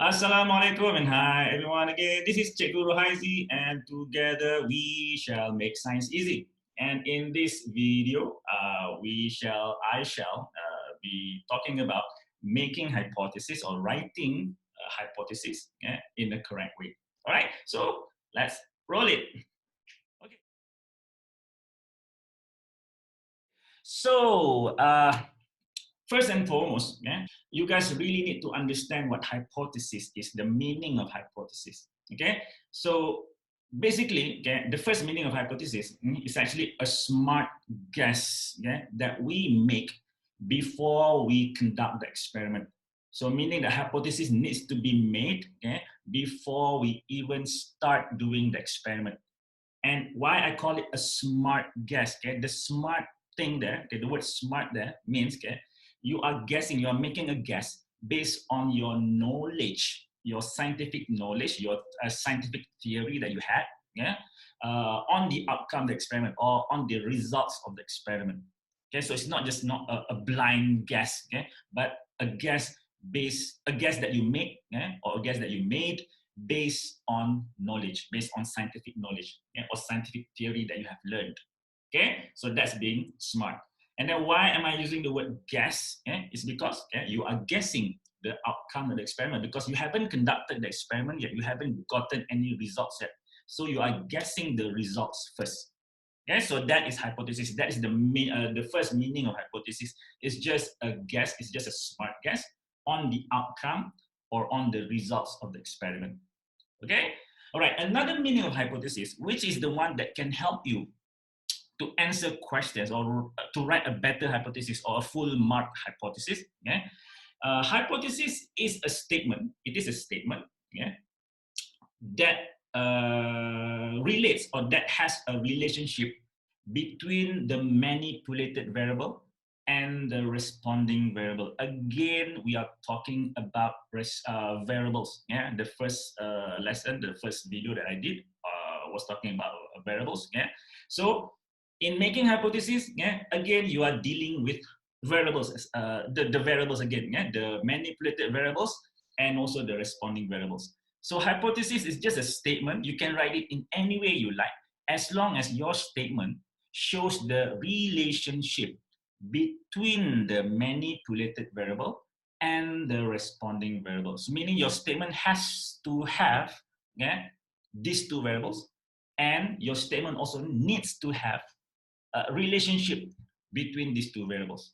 Assalamualaikum and hi everyone again. This is Cikgu Rohaizi and together we shall make science easy. And in this video, I shall be talking about making hypothesis or writing a hypothesis, in the correct way. All right, so let's roll it. Okay. So first and foremost, you guys really need to understand what hypothesis is, the meaning of hypothesis. Okay, so basically, the first meaning of hypothesis is actually a smart guess, that we make before we conduct the experiment. So meaning the hypothesis needs to be made, before we even start doing the experiment. And why I call it a smart guess, the smart thing there, the word smart there means, you are guessing, you are making a guess based on your knowledge, your scientific knowledge, your scientific theory that you had, on the outcome of the experiment or on the results of the experiment. Okay, so it's not just not a blind guess, but a guess that you make, or a guess that you made based on knowledge, based on scientific knowledge, or scientific theory that you have learned. Okay, so that's being smart. And then why am I using the word guess? It's because you are guessing the outcome of the experiment because you haven't conducted the experiment yet. You haven't gotten any results yet. So you are guessing the results first. Okay, so that is hypothesis. That is the first meaning of hypothesis. It's just a guess. It's just a smart guess on the outcome or on the results of the experiment. Okay? All right, another meaning of hypothesis, which is the one that can help you to answer questions or to write a better hypothesis or a full mark hypothesis. Hypothesis is a statement. It is a statement, that relates or that has a relationship between the manipulated variable and the responding variable. Again, we are talking about variables. The first lesson, the first video that I did was talking about variables. So in making hypothesis, again, you are dealing with variables, the variables again, the manipulated variables and also the responding variables. So hypothesis is just a statement. You can write it in any way you like, as long as your statement shows the relationship between the manipulated variable and the responding variables. Meaning your statement has to have these two variables, and your statement also needs to have a relationship between these two variables.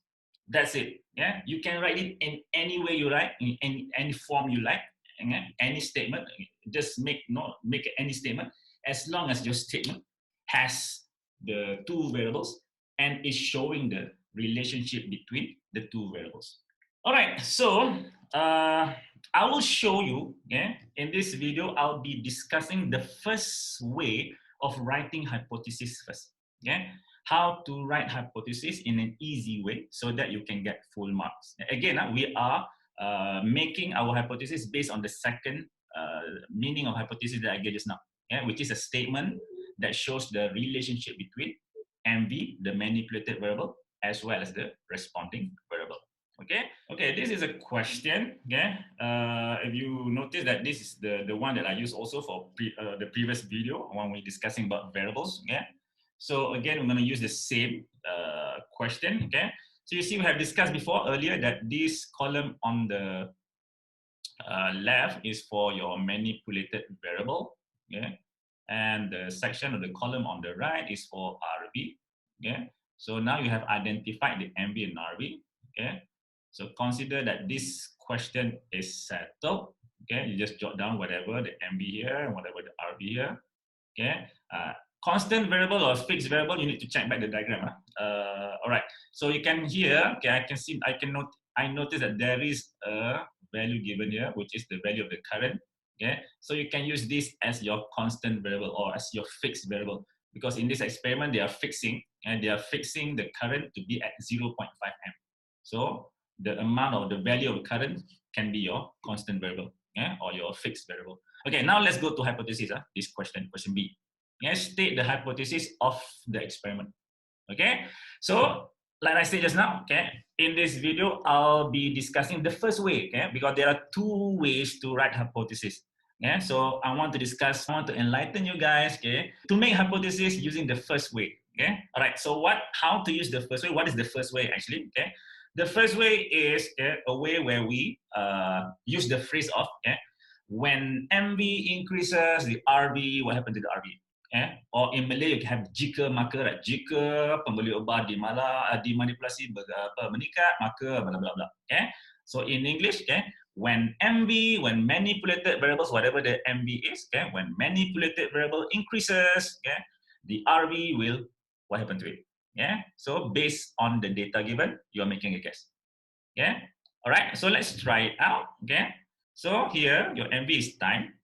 That's it. You can write it in any way you like, in any form you like, any statement. Just make any statement as long as your statement has the two variables and is showing the relationship between the two variables. All right, so I will show you, in this video, I'll be discussing the first way of writing hypothesis first. How to write hypothesis in an easy way so that you can get full marks. Again, we are making our hypothesis based on the second meaning of hypothesis that I gave just now, which is a statement that shows the relationship between MV, the manipulated variable, as well as the responding variable. Okay, this is a question. If you notice that this is the one that I used also for the previous video when we're discussing about variables. So again, we're going to use the same question. So you see, we have discussed before earlier that this column on the left is for your manipulated variable. And the section of the column on the right is for RV. So now you have identified the MV and RV. So consider that this question is settled. You just jot down whatever the MV here and whatever the RV here. Constant variable or fixed variable, you need to check back the diagram. All right. So you can here, I notice that there is a value given here, which is the value of the current. So you can use this as your constant variable or as your fixed variable, because in this experiment they are fixing the current to be at 0.5 amp. So the amount of the value of the current can be your constant variable, or your fixed variable. Okay, now let's go to hypothesis. This question B. State the hypothesis of the experiment. So like I said just now, okay, in this video, I'll be discussing the first way, okay, because there are two ways to write hypothesis. Yeah, so I want to enlighten you guys, okay, to make hypothesis using the first way. Okay, all right. So how to use the first way? What is the first way actually? Okay, the first way is a way where we use the phrase of, okay, when MV increases, the RV, what happened to the RV? Or in Malay you have jika maka, right? Jika pembeli obat dimanipulasi meningkat, maka bla bla bla. Okay? So in English, okay, when manipulated variables, whatever the MV is, okay, when manipulated variable increases, okay, the RV will, what happened to it? Yeah. So based on the data given, you are making a guess. Yeah. All right. So let's try it out. Okay. So here your MV is time.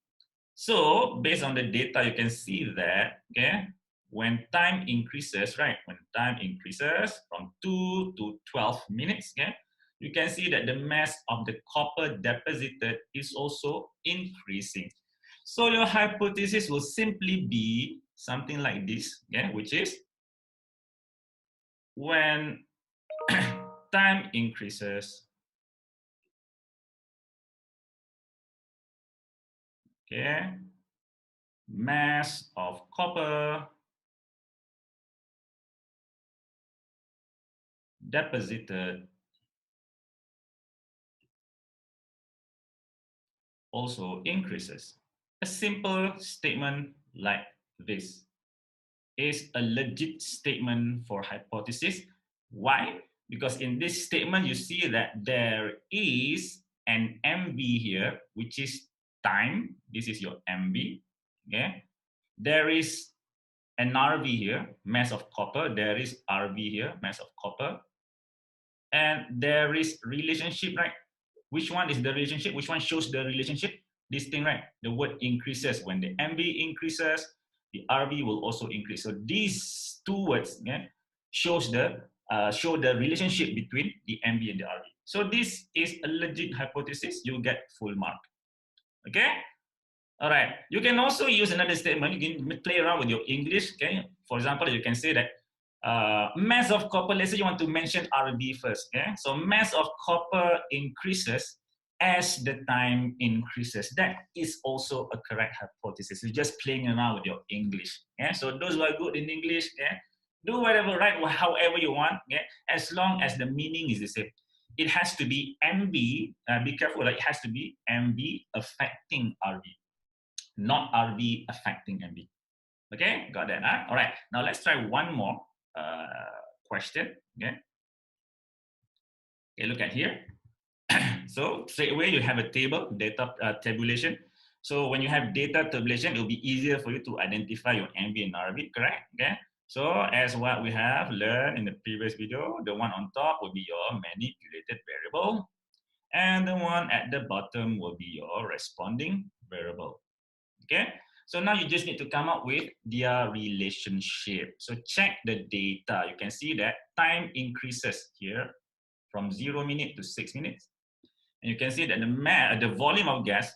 So based on the data, you can see that, okay, when time increases, right, when time increases from 2 to 12 minutes, okay, you can see that the mass of the copper deposited is also increasing. So your hypothesis will simply be something like this, okay, which is when time increases, okay, mass of copper deposited also increases. A simple statement like this is a legit statement for hypothesis. Why? Because in this statement, you see that there is an MV here, which is time. This is your MV. Okay. There is an RV here, mass of copper. There is RV here, mass of copper. And there is relationship, right? Which one is the relationship? Which one shows the relationship? This thing, right? The word increases. When the MV increases, the RV will also increase. So these two words, yeah, show the relationship between the MV and the RV. So this is a legit hypothesis. You get full mark. Okay. All right. You can also use another statement. You can play around with your English. Okay. For example, you can say that mass of copper. Let's say you want to mention RB first. Okay. So mass of copper increases as the time increases. That is also a correct hypothesis. You're just playing around with your English. Yeah. So those who are good in English, yeah, do whatever, right? However you want. Yeah. As long as the meaning is the same. It has to be MB. Be careful. Like, it has to be MB affecting RB, not RV affecting MV. Okay, got that? Huh? All right, now let's try one more question. Okay, look at here. So straight away you have a table, data tabulation. So when you have data tabulation, it will be easier for you to identify your MV and RV, correct? Okay. So as what we have learned in the previous video, the one on top will be your manipulated variable, and the one at the bottom will be your responding variable. Okay, so now you just need to come up with their relationship. So check the data. You can see that time increases here from 0 minute to 6 minutes. And you can see that the volume of gas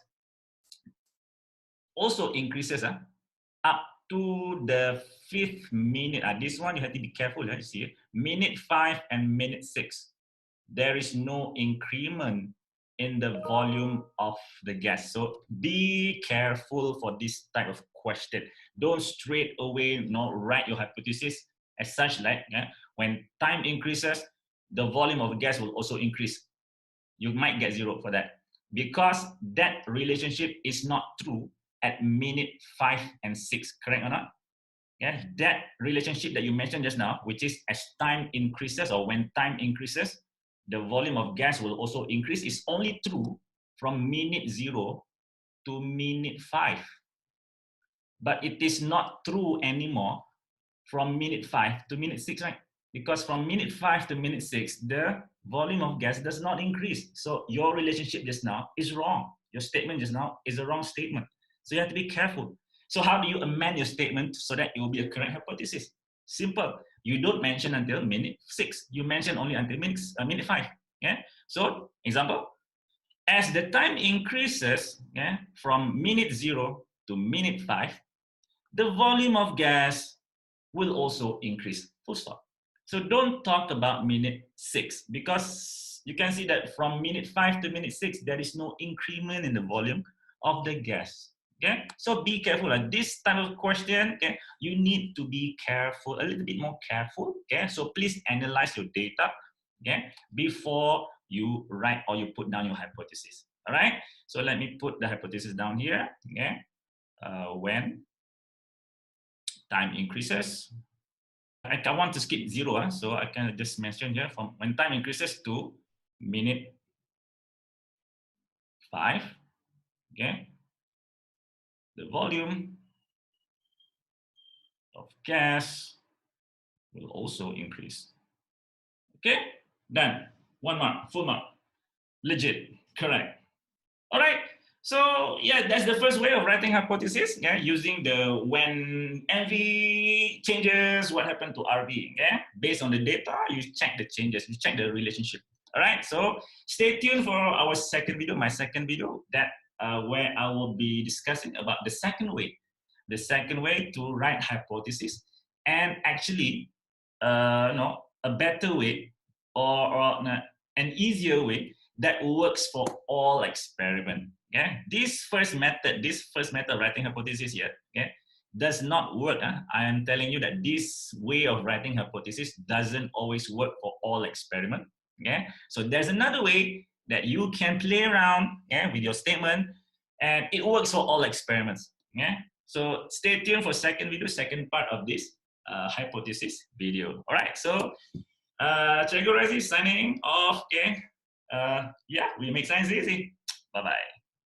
also increases up to the 5th minute. This one you have to be careful. You see it? Minute 5 and minute 6. There is no increment in the volume of the gas. So be careful for this type of question. Don't straight away not write your hypothesis as such, like when time increases, the volume of gas will also increase. You might get 0 for that, because that relationship is not true at minute 5 and 6, correct or not? Yeah, that relationship that you mentioned just now, which is as time increases or when time increases, the volume of gas will also increase, is only true from minute 0 to minute 5. But it is not true anymore from minute 5 to minute 6, right? Because from minute 5 to minute 6, the volume of gas does not increase. So your relationship just now is wrong. Your statement just now is a wrong statement. So you have to be careful. So how do you amend your statement so that it will be a correct hypothesis? Simple. You don't mention until minute 6. You mention only until minute 5. Yeah. So example, as the time increases, yeah, from minute 0 to minute 5, the volume of gas will also increase. Full stop. So don't talk about minute 6 because you can see that from minute 5 to minute 6, there is no increment in the volume of the gas. Okay, so be careful. Like this type of question, okay, you need to be careful, a little bit more careful. Okay, so please analyze your data, okay, before you write or you put down your hypothesis. All right. So let me put the hypothesis down here. Okay, when time increases, I want to skip 0, so I can just mention here from when time increases to minute 5, okay, the volume of gas will also increase. Okay, done. 1 mark, full mark. Legit, correct. All right. So yeah, that's the first way of writing hypothesis. Yeah, using the when MV changes, what happened to RV. Yeah, based on the data, you check the changes, you check the relationship. All right. So stay tuned for our second video, my second video, that where I will be discussing about the second way to write hypothesis, and actually, no, a better way or an easier way that works for all experiment. Okay, this first method of writing hypothesis here, okay, does not work. I am telling you that this way of writing hypothesis doesn't always work for all experiment. Okay, so there's another way that you can play around, yeah, with your statement, and it works for all experiments. Yeah, so stay tuned for second video, second part of this hypothesis video. All right, so Cikgu Razi signing off. Okay. Yeah, we make science easy. Bye bye.